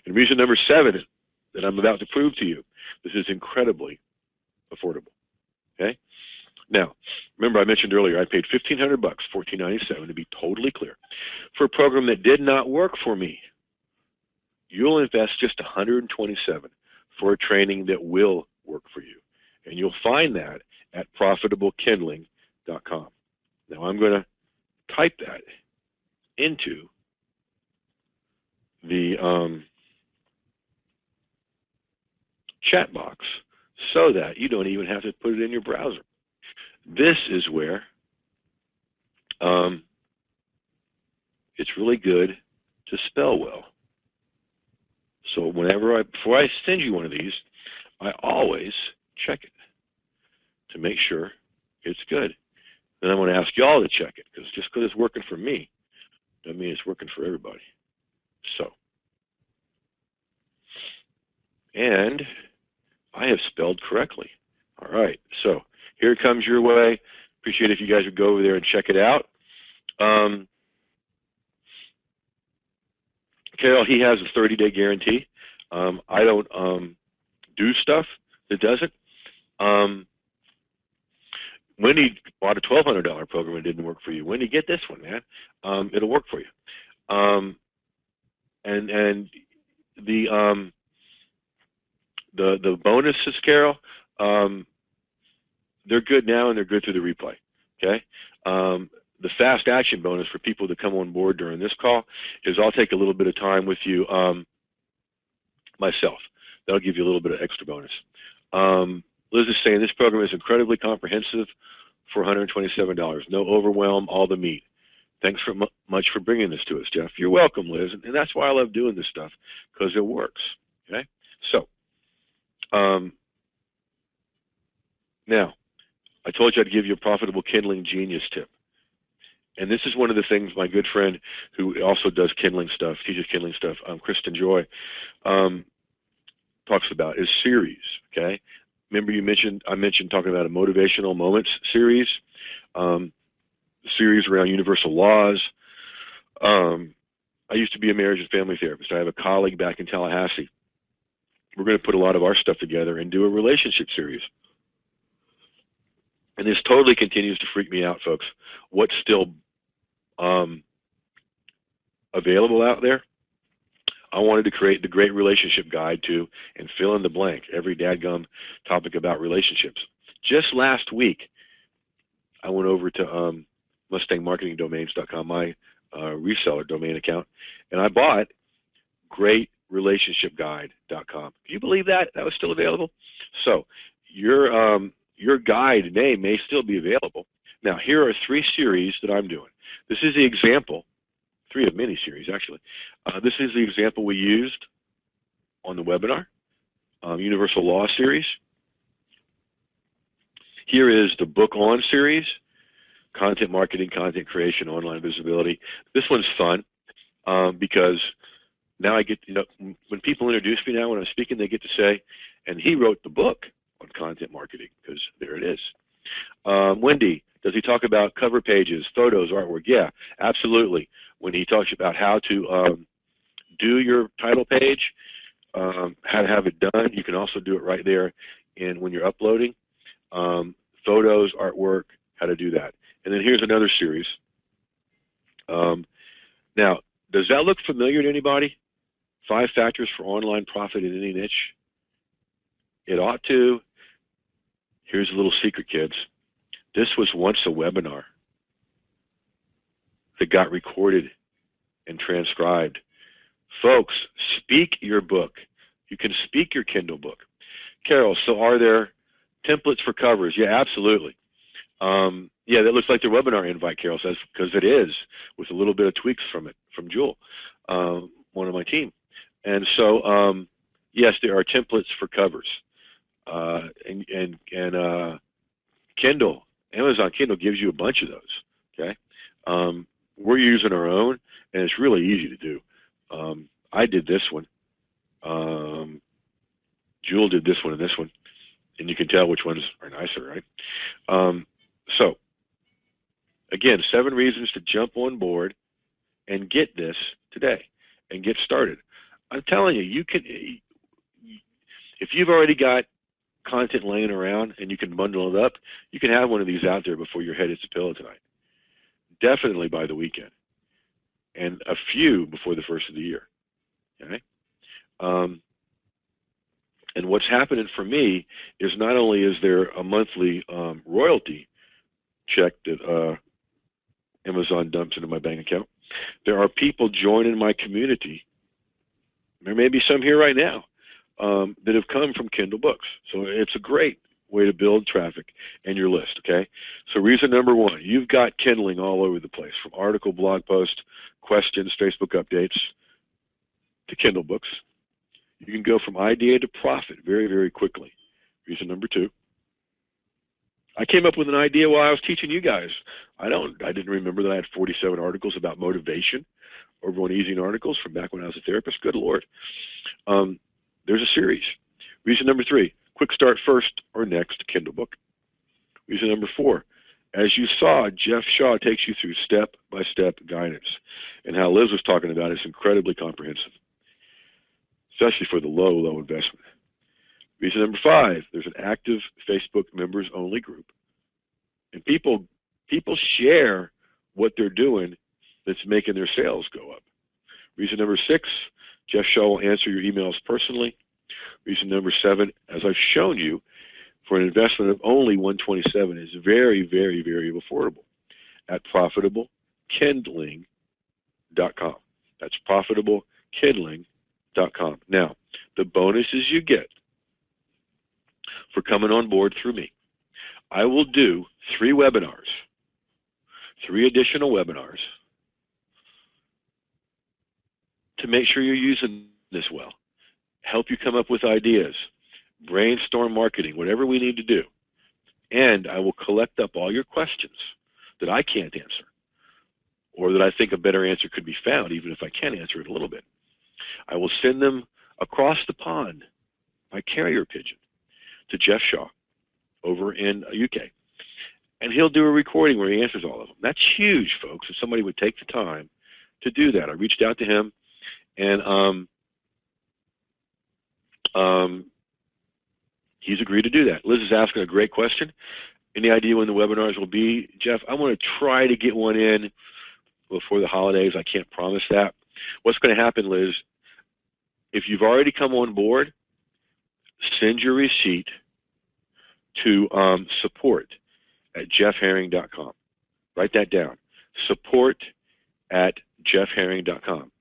And reason number 7 that I'm about to prove to you, this is incredibly affordable. Okay. Now, remember I mentioned earlier I paid $1,500, $14.97 to be totally clear, for a program that did not work for me. You'll invest just $127 for a training that will work for you, and you'll find that at profitablekindling.com. Now I'm going to type that into the chat box so that you don't even have to put it in your browser. This is where it's really good to spell well. So whenever before I send you one of these, I always check it to make sure it's good. Then I'm going to ask y'all to check it, because just because it's working for me doesn't mean it's working for everybody. So, and I have spelled correctly. All right, so here it comes your way. Appreciate if you guys would go over there and check it out. Carol, he has a 30-day guarantee. I don't do stuff that doesn't. Wendy bought a $1,200 program and it didn't work for you. Wendy, get this one, man. It'll work for you. And the bonuses, Carol, they're good now and they're good through the replay. Okay. The fast action bonus for people that come on board during this call is I'll take a little bit of time with you myself. That'll give you a little bit of extra bonus. Liz is saying this program is incredibly comprehensive for $127. No overwhelm, all the meat. Thanks much for bringing this to us, Jeff. You're welcome, Liz, and that's why I love doing this stuff, because it works. Okay, so now I told you I'd give you a profitable Kindling genius tip, and this is one of the things my good friend who also does Kindling stuff, teaches Kindling stuff, Kristen Joy, talks about is series. Okay. Remember I mentioned talking about a motivational moments series, series around universal laws. I used to be a marriage and family therapist. I have a colleague back in Tallahassee. We're going to put a lot of our stuff together and do a relationship series. And this totally continues to freak me out, folks. What's still available out there? I wanted to create the great relationship guide to, and fill in the blank, every dadgum topic about relationships. Just last week, I went over to MustangMarketingDomains.com, my reseller domain account, and I bought GreatRelationshipGuide.com. Can you believe that? That was still available? So your guide name may still be available. Now, here are 3 series that I'm doing. This is the example. 3 of many series, actually. This is the example we used on the webinar, Universal Law series. Here is the Book On series, Content Marketing, Content Creation, Online Visibility. This one's fun because now I get, when people introduce me now when I'm speaking, they get to say, and he wrote the book on content marketing, because there it is. Wendy, does he talk about cover pages, photos, artwork? Yeah, absolutely. When he talks about how to do your title page, how to have it done, you can also do it right there when you're uploading. Photos, artwork, how to do that. And then here's another series. Now, does that look familiar to anybody? 5 factors for online profit in any niche. It ought to. Here's a little secret, kids. This was once a webinar that got recorded and transcribed Folks, speak your book. You can speak your Kindle book. Carol, so are there templates for covers? Yeah, absolutely. Yeah, that looks like the webinar invite, Carol says, because it is, with a little bit of tweaks from it, from Jewel, one of my team. And so, yes, there are templates for covers. And Kindle, Amazon Kindle gives you a bunch of those, okay? We're using our own, and it's really easy to do. I did this one. Jewel did this one and this one, and you can tell which ones are nicer, right? So, again, 7 reasons to jump on board and get this today and get started. I'm telling you, you can, if you've already got content laying around and you can bundle it up, you can have one of these out there before your head hits the pillow tonight. Definitely by the weekend, and a few before the first of the year. Okay. And what's happening for me is not only is there a monthly royalty check that Amazon dumps into my bank account, there are people joining my community. There may be some here right now that have come from Kindle books. So it's a great way to build traffic and your list, okay? So reason number 1, you've got Kindling all over the place, from article, blog post, questions, Facebook updates, to Kindle books. You can go from idea to profit very, very quickly. Reason number 2, I came up with an idea while I was teaching you guys. I didn't remember that I had 47 articles about motivation over on Easy Articles from back when I was a therapist. Good Lord. There's a series. Reason number 3, quick start first or next Kindle book. Reason number 4, as you saw, Jeff Shaw takes you through step-by-step guidance. And how Liz was talking about, it's incredibly comprehensive, especially for the low investment. Reason number 5, there's an active Facebook members only group. And people share what they're doing that's making their sales go up. Reason number 6, Jeff Shaw will answer your emails personally. Reason number 7, as I've shown you, for an investment of only $127 is very, very, very affordable at profitablekindling.com. That's profitablekindling.com. Now, the bonuses you get for coming on board through me, I will do 3 webinars, 3 additional webinars, to make sure you're using this well, help you come up with ideas, brainstorm marketing, whatever we need to do. And I will collect up all your questions that I can't answer, or that I think a better answer could be found, even if I can answer it a little bit. I will send them across the pond by carrier pigeon to Jeff Shaw over in UK. And he'll do a recording where he answers all of them. That's huge, folks, if somebody would take the time to do that. I reached out to him, and he's agreed to do that. Liz is asking a great question. Any idea when the webinars will be? Jeff, I want to try to get one in before the holidays. I can't promise that. What's going to happen, Liz, if you've already come on board, send your receipt to support@jeffherring.com. Write that down, support@jeffherring.com.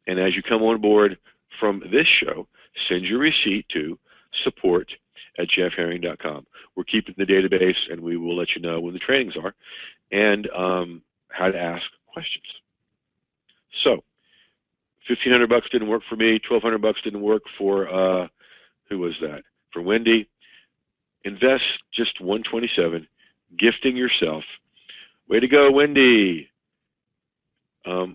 And as you come on board from this show, send your receipt to support@jeffherring.com. We're keeping the database, and we will let you know when the trainings are and how to ask questions. So, $1,500 didn't work for me. $1,200 didn't work for who was that? For Wendy. Invest just $127, gifting yourself. Way to go, Wendy. I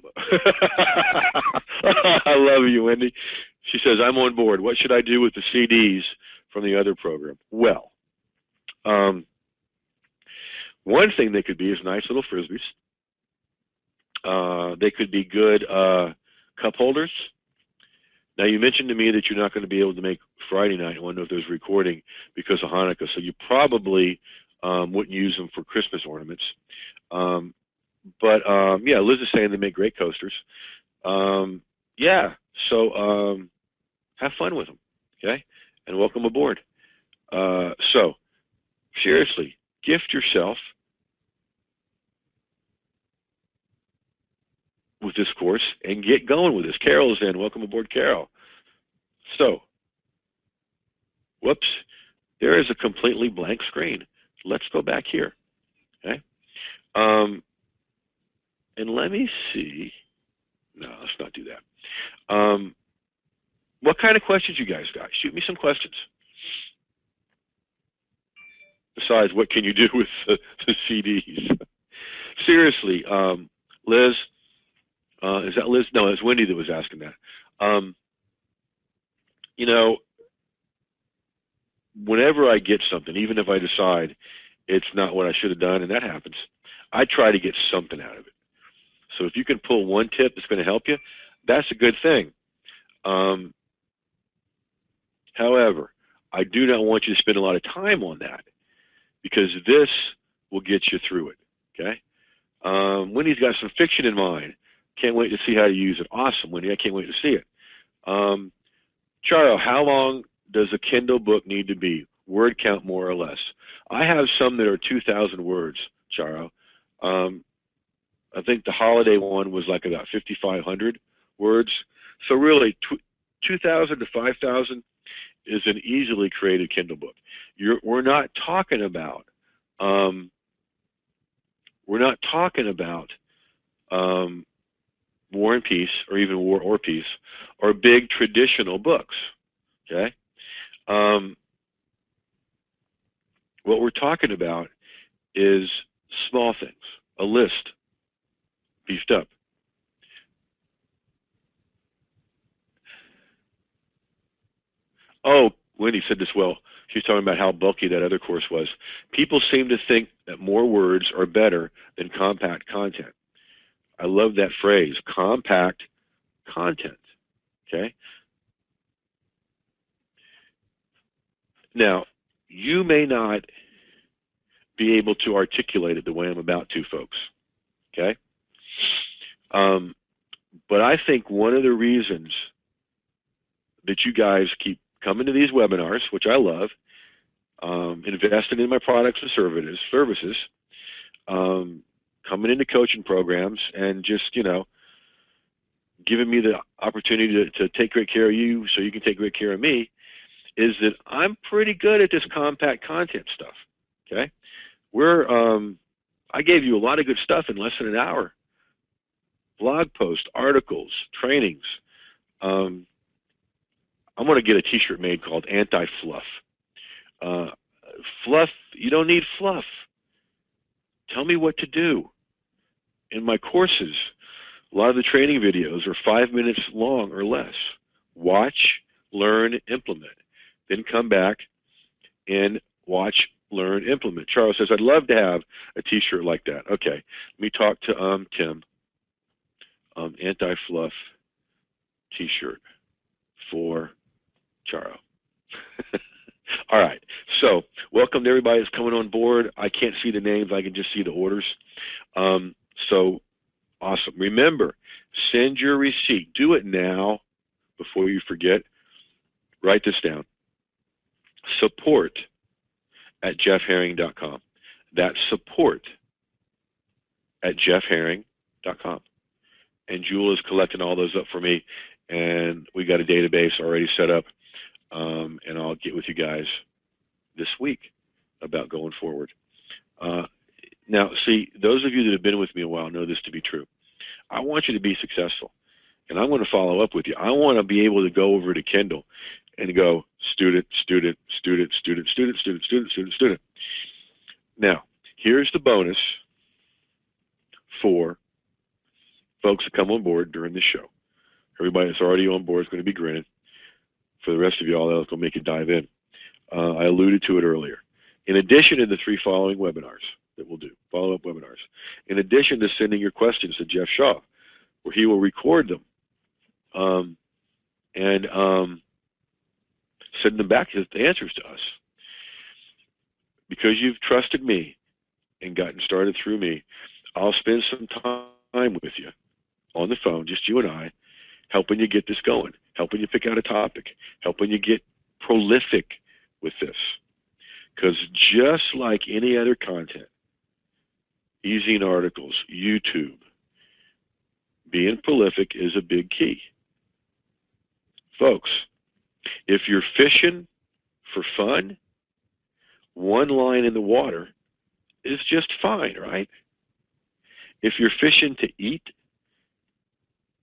love you, Wendy. She says, I'm on board. What should I do with the CDs from the other program? Well, one thing they could be is nice little Frisbees. They could be good cup holders. Now, you mentioned to me that you're not going to be able to make Friday night one of those recording because of Hanukkah, so you probably wouldn't use them for Christmas ornaments. But yeah, Liz is saying they make great coasters. Yeah, so have fun with them, okay? And welcome aboard. So, seriously, gift yourself with this course and get going with this. Carol is in. Welcome aboard, Carol. So, whoops, there is a completely blank screen. Let's go back here. Okay. And let me see. No, let's not do that. What kind of questions you guys got? Shoot me some questions. Besides, what can you do with the CDs? Seriously, Liz, is that Liz? No, it's Wendy that was asking that. You know, whenever I get something, even if I decide it's not what I should have done, and that happens, I try to get something out of it. So if you can pull one tip that's going to help you, that's a good thing. However, I do not want you to spend a lot of time on that, because this will get you through it. Okay? Wendy's got some fiction in mind. Can't wait to see how you use it. Awesome, Wendy. I can't wait to see it. Charo, how long does a Kindle book need to be? Word count, more or less. I have some that are 2,000 words, Charo. I think the holiday one was like about 5,500 words. So really, 2,000 to 5,000 is an easily created Kindle book. We're not talking about War and Peace, or even War or Peace, or big traditional books. Okay. What we're talking about is small things, a list, beefed up. Oh, Wendy said this well. She's talking about how bulky that other course was. People seem to think that more words are better than compact content. I love that phrase, compact content. Okay? Now, you may not be able to articulate it the way I'm about to, folks. Okay? But I think one of the reasons that you guys keep coming to these webinars, which I love, investing in my products and services, coming into coaching programs, and just, you know, giving me the opportunity to take great care of you so you can take great care of me, is that I'm pretty good at this compact content stuff. Okay? I gave you a lot of good stuff in less than an hour. Blog posts, articles, trainings. I'm going to get a t-shirt made called Anti-Fluff. Fluff, you don't need fluff. Tell me what to do. In my courses, a lot of the training videos are 5 minutes long or less. Watch, learn, implement. Then come back and watch, learn, implement. Charles says, I'd love to have a t-shirt like that. Okay, let me talk to Tim. Anti-Fluff t-shirt for Charo. All right, so welcome to everybody that's coming on board. I can't see the names, I can just see the orders. So awesome. Remember, send your receipt. Do it now before you forget. Write this down. support@jeffherring.com. That's support@jeffherring.com. And Jewel is collecting all those up for me, and we got a database already set up, and I'll get with you guys this week about going forward. Now, see, those of you that have been with me a while know this to be true. I want you to be successful, and I'm going to follow up with you. I want to be able to go over to Kindle and go student, student, student, student, student, student, student, student, student. Now, here's the bonus for folks that come on board during the show. Everybody that's already on board is going to be grinning. For the rest of y'all, that's going to make you dive in. I alluded to it earlier. In addition to the 3 following webinars that we'll do, follow-up webinars, in addition to sending your questions to Jeff Shaw, where he will record them and send them back as the answers to us. Because you've trusted me and gotten started through me, I'll spend some time with you on the phone, just you and I, helping you get this going, helping you pick out a topic, helping you get prolific with this. Because just like any other content, e-zine articles, YouTube, Being prolific is a big key. Folks, if you're fishing for fun, one line in the water is just fine, right? If you're fishing to eat,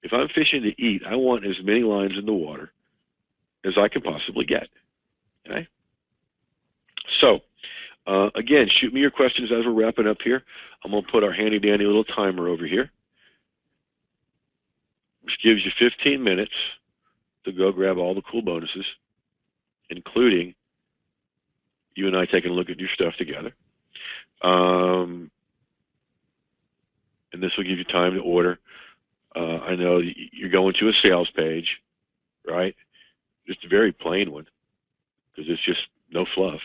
if I'm fishing to eat, I want as many lines in the water as I can possibly get. Okay? So, again, shoot me your questions as we're wrapping up here. I'm going to put our handy-dandy little timer over here, which gives you 15 minutes to go grab all the cool bonuses, including you and I taking a look at your stuff together. And this will give you time to order. I know you're going to a sales page, right? Just a very plain one, because it's just no fluff.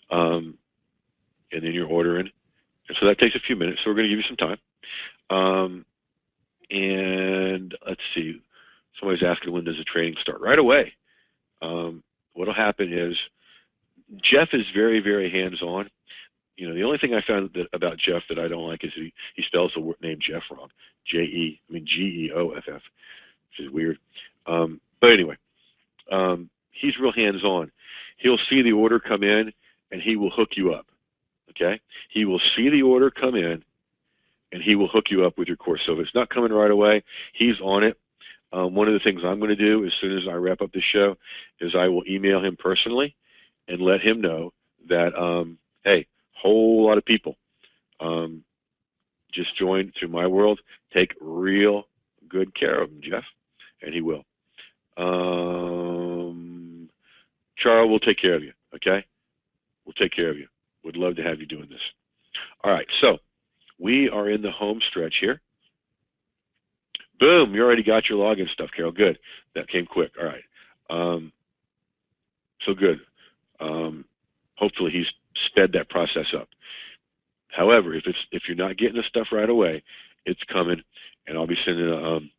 And then you're ordering. And so that takes a few minutes, so we're going to give you some time. And let's see. Somebody's asking, when does the training start? Right away. What will happen is Jeff is very, very hands-on. You know, the only thing I found about Jeff that I don't like is he spells the name Jeff wrong. Geoff, which is weird. But anyway, he's real hands-on. He'll see the order come in, and he will hook you up. Okay? He will see the order come in, and he will hook you up with your course. So if it's not coming right away, he's on it. One of the things I'm going to do as soon as I wrap up the show is I will email him personally and let him know that, hey, whole lot of people just joined through my world. Take real good care of him, Jeff, and he will. Charles will take care of you, okay? We'll take care of you. Would love to have you doing this. All right, so we are in the home stretch here. Boom, you already got your login stuff, Carol. Good. That came quick. All right. So good. Hopefully he's sped that process up. However, if you're not getting the stuff right away, it's coming, and I'll be sending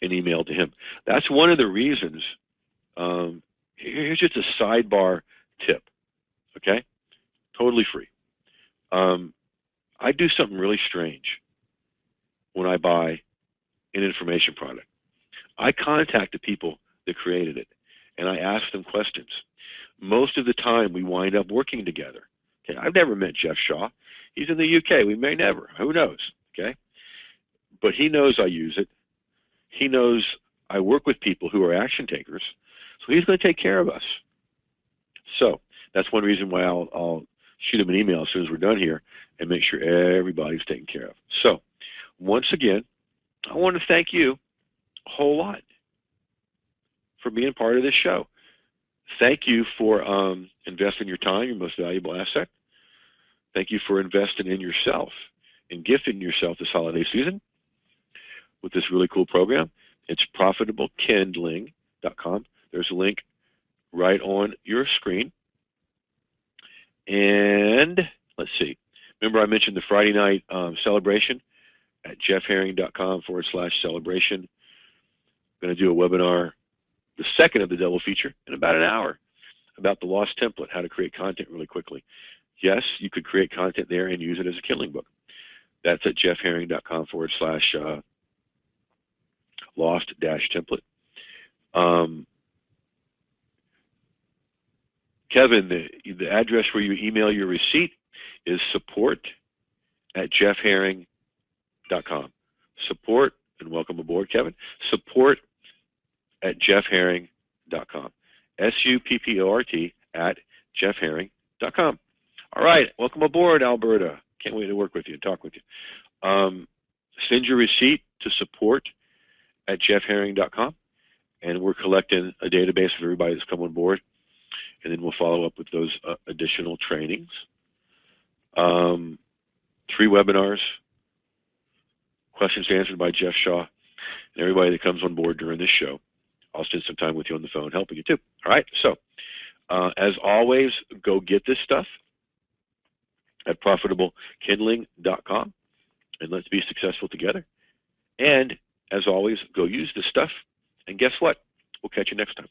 an email to him. That's one of the reasons. Here's just a sidebar tip, okay? Totally free. I do something really strange when I buy an information product. I contact the people that created it, and I ask them questions. Most of the time, we wind up working together. Okay, I've never met Jeff Shaw. He's in the UK. We may never. Who knows? Okay, but he knows I use it. He knows I work with people who are action takers, so he's going to take care of us. So that's one reason why I'll shoot him an email as soon as we're done here and make sure everybody's taken care of. So once again, I want to thank you a whole lot for being part of this show. Thank you for investing your time, your most valuable asset. Thank you for investing in yourself and gifting yourself this holiday season with this really cool program. It's profitablekindling.com. There's a link right on your screen. And let's see. Remember I mentioned the Friday night celebration at jeffherring.com/celebration. I'm going to do a webinar, the second of the double feature, in about an hour about the lost template, how to create content really quickly. Yes, you could create content there and use it as a Kindling book. That's at jeffherring.com/lost-template. Kevin, the address where you email your receipt is support@jeffherring.com. Support, and welcome aboard, Kevin. Support@jeffherring.com. SUPPORT@jeffherring.com. All right, welcome aboard, Alberta. Can't wait to work with you and talk with you. Send your receipt to support@jeffherring.com, and we're collecting a database of everybody that's come on board, and then we'll follow up with those additional trainings. 3 webinars, questions answered by Jeff Shaw, and everybody that comes on board during this show. I'll spend some time with you on the phone helping you too. All right, so as always, go get this stuff at profitablekindling.com, and let's be successful together. And as always, go use this stuff, and guess what? We'll catch you next time.